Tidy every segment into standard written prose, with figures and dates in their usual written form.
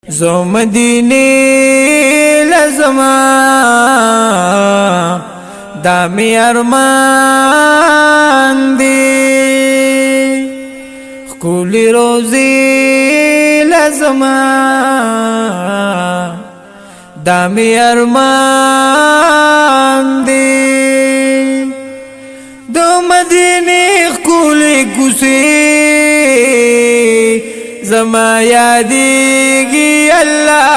زو مدینه لزما دا می ارمان دی خکولی روزی لزما دا می ارمان دی دو مدینه خکولی کسی زما یادیگی اللہ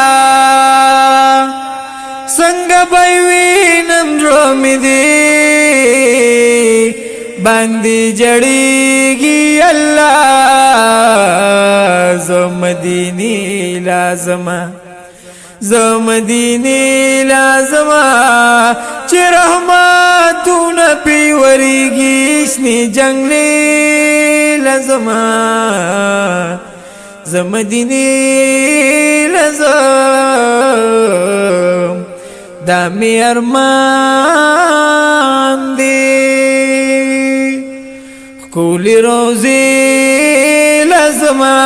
سنگ بیوینم رومی دی باندی جڑیگی اللہ زو مدینی لازمہ زو مدینی لازمہ چی رحمتون پیوریگی اشنی جنگلی لازمہ زمدینی لزم دا می ارمان دی خکولی روزی لزما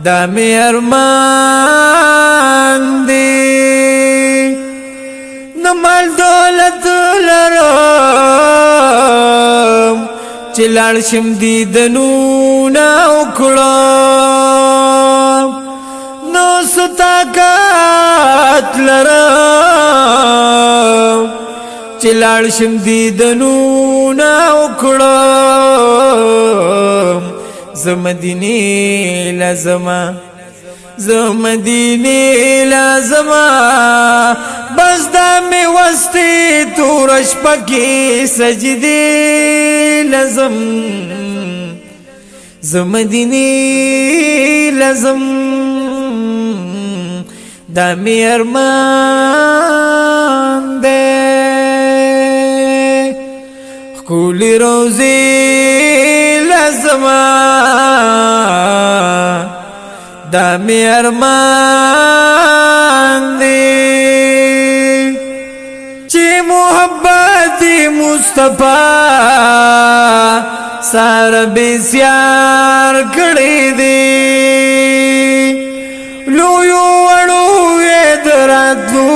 دا می ارمان دی نمال دولت لرم چلال شم دیدنونا اکڑام نو ستاکات لرم چلال شم دیدنونا اکڑام زمدینی لازما زمدینی لازما بس دا می وستی تورش پکی سجدی لازم زمدینی لازم دا می ارمان دے خکولی روزی لازما دا می ارمان دی چی محبت مصطفیٰ سار بسیار کڑی دی لویو وڑو ادراتلو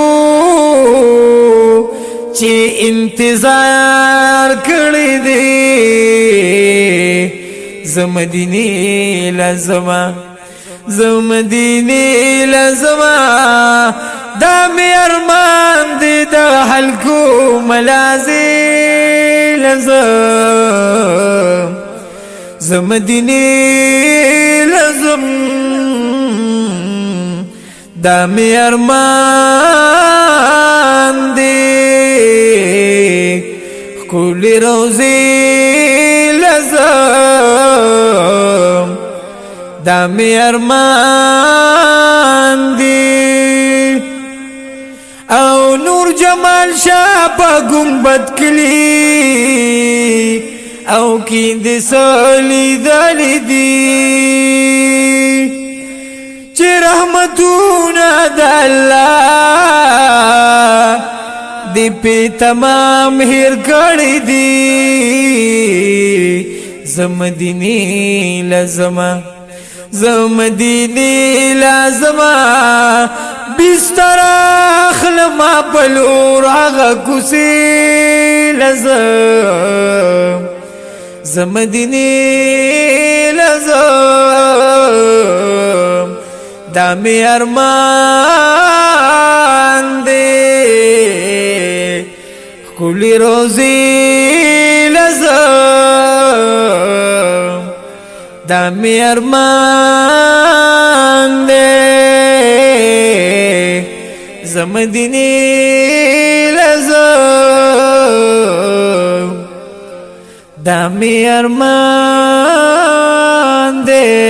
چی انتظار کڑی دی زمدینی لازمہ زمدینی لازمہ دا می ارمان دی دا حلکو ملازی لازم زمدینی لازم دا می ارمان دی خکولی روزی لازم دا می ارمان دی او نور جمال شاپا گنبد کلی او کیند سالی دالی دی چی رحمتونا دا اللہ دی پی تمام ہیر کڑی دی زمدینی لازمہ زمدینی لازمہ بستر اخلما پلور آغا کسی لازم زمدینی لازم دا می ارمان دی خکولی روزی لازم دا می ارمان دی زمدینی لازم دا می ارمان دی